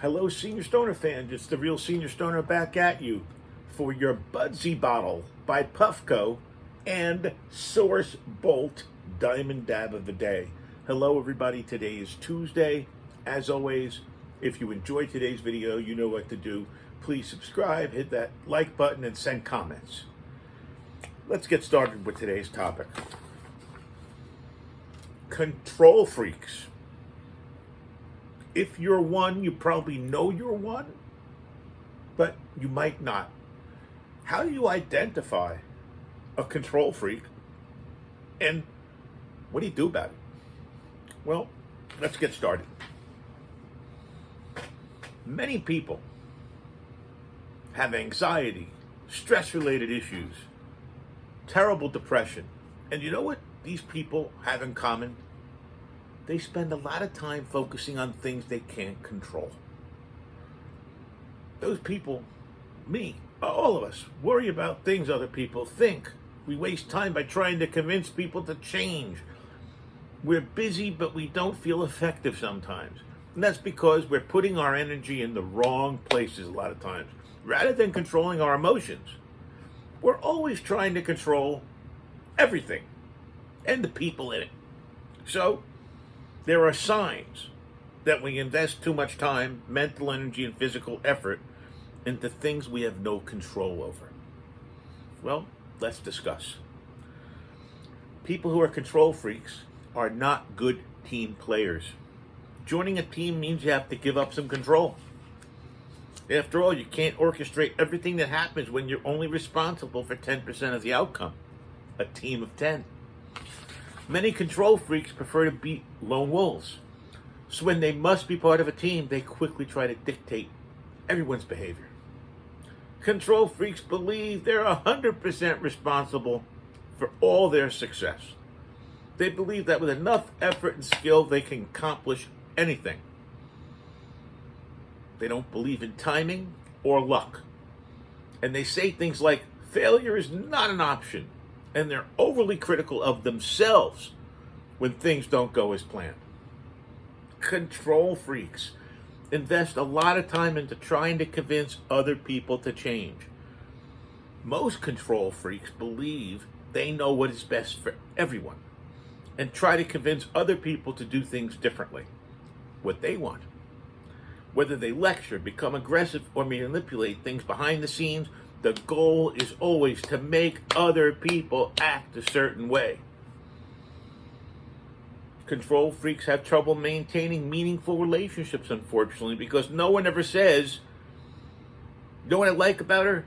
Hello, Senior Stoner fans. It's the real Senior Stoner back at you for your Budsy bottle by Puffco and Source Bolt Diamond Dab of the Day. Hello, everybody. Today is Tuesday. As always, if you enjoyed today's video, you know what to do. Please subscribe, hit that like button, and send comments. Let's get started with today's topic. Control freaks. If you're one, you probably know you're one, but you might not. How do you identify a control freak, and what do you do about it? Well, let's get started. Many people have anxiety, stress-related issues, terrible depression, and you know what these people have in common? They spend a lot of time focusing on things they can't control. Those people, me, all of us, worry about things other people think. We waste time by trying to convince people to change. We're busy, but we don't feel effective sometimes. And that's because we're putting our energy in the wrong places a lot of times. Rather than controlling our emotions, we're always trying to control everything and the people in it. So, there are signs that we invest too much time, mental energy, and physical effort into things we have no control over. Well, let's discuss. People who are control freaks are not good team players. Joining a team means you have to give up some control. After all, you can't orchestrate everything that happens when you're only responsible for 10% of the outcome. A team of 10. Many control freaks prefer to be lone wolves. So when they must be part of a team, they quickly try to dictate everyone's behavior. Control freaks believe they're 100% responsible for all their success. They believe that with enough effort and skill, they can accomplish anything. They don't believe in timing or luck. And they say things like, failure is not an option. And they're overly critical of themselves when things don't go as planned. Control freaks invest a lot of time into trying to convince other people to change. Most control freaks believe they know what is best for everyone and try to convince other people to do things differently, what they want. Whether they lecture, become aggressive, or manipulate things behind the scenes, the goal is always to make other people act a certain way. Control freaks have trouble maintaining meaningful relationships, unfortunately, because no one ever says, you know what I like about her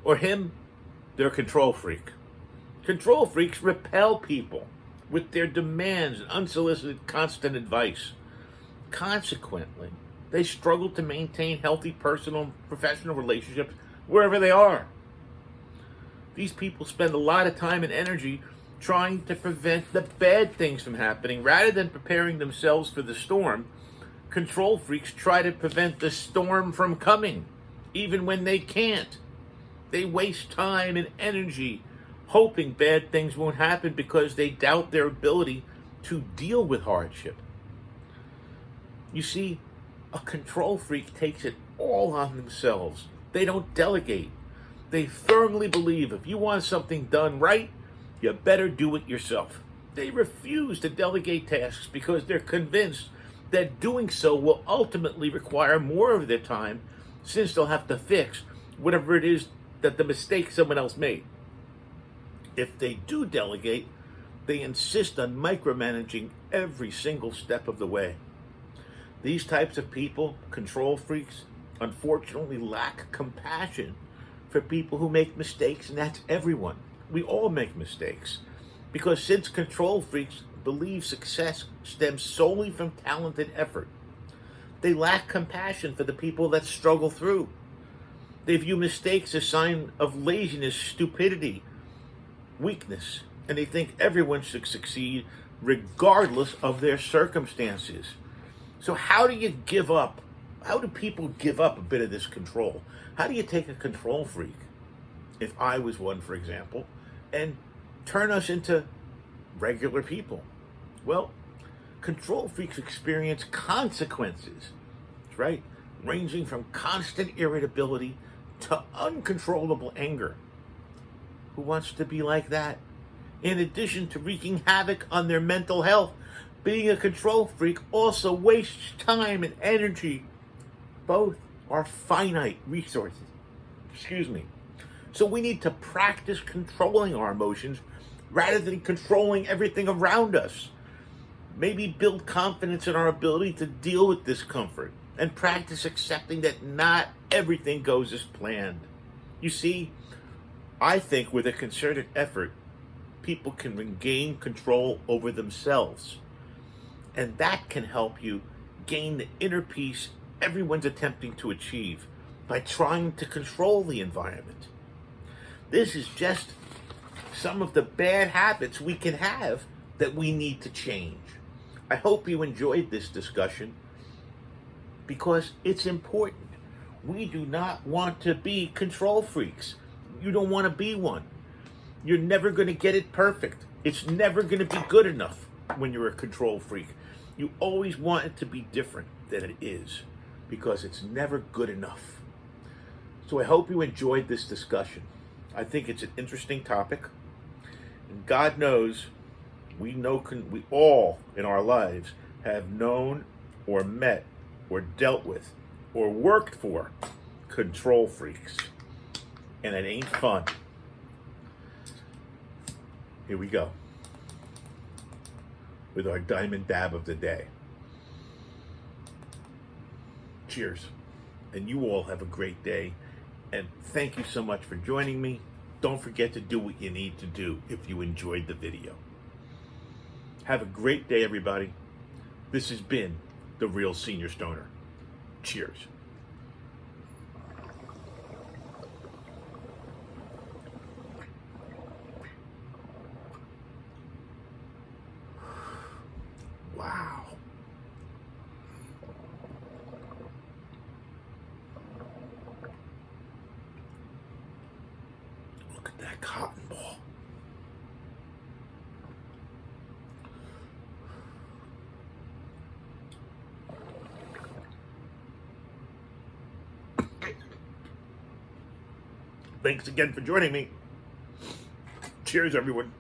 or him? They're a control freak. Control freaks repel people with their demands and unsolicited constant advice. Consequently, they struggle to maintain healthy personal and professional relationships wherever they are. These people spend a lot of time and energy trying to prevent the bad things from happening rather than preparing themselves for the storm. Control freaks try to prevent the storm from coming, even when they can't. They waste time and energy hoping bad things won't happen because they doubt their ability to deal with hardship. You see, a control freak takes it all on themselves. They don't delegate. They firmly believe if you want something done right, you better do it yourself. They refuse to delegate tasks because they're convinced that doing so will ultimately require more of their time, since they'll have to fix whatever it is that the mistake someone else made. If they do delegate, they insist on micromanaging every single step of the way. These types of people, control freaks, unfortunately lack compassion for people who make mistakes, and that's everyone. We all make mistakes. Because since control freaks believe success stems solely from talent and effort, they lack compassion for the people that struggle through. They view mistakes as a sign of laziness, stupidity, weakness, and they think everyone should succeed regardless of their circumstances. So how do you give up? How do people give up a bit of this control? How do you take a control freak, if I was one, for example, and turn us into regular people? Well, control freaks experience consequences, right? ranging from constant irritability to uncontrollable anger. Who wants to be like that? In addition to wreaking havoc on their mental health, being a control freak also wastes time and energy. Both are finite resources. Excuse me. So we need to practice controlling our emotions rather than controlling everything around us. Maybe build confidence in our ability to deal with discomfort and practice accepting that not everything goes as planned. You see, I think with a concerted effort, people can regain control over themselves. And that can help you gain the inner peace everyone's attempting to achieve by trying to control the environment. This is just some of the bad habits we can have that we need to change. I hope you enjoyed this discussion because it's important. We do not want to be control freaks. You don't want to be one. You're never going to get it perfect. It's never going to be good enough when you're a control freak. You always want it to be different than it is because it's never good enough. So I hope you enjoyed this discussion. I think it's an interesting topic. And God knows we all in our lives have known or met or dealt with or worked for control freaks. And it ain't fun. Here we go with our diamond dab of the day. Cheers. And you all have a great day. And thank you so much for joining me. Don't forget to do what you need to do if you enjoyed the video. Have a great day, everybody. This has been The Real Senior Stoner. Cheers. Wow. Look at that cotton ball. Thanks again for joining me. Cheers, everyone.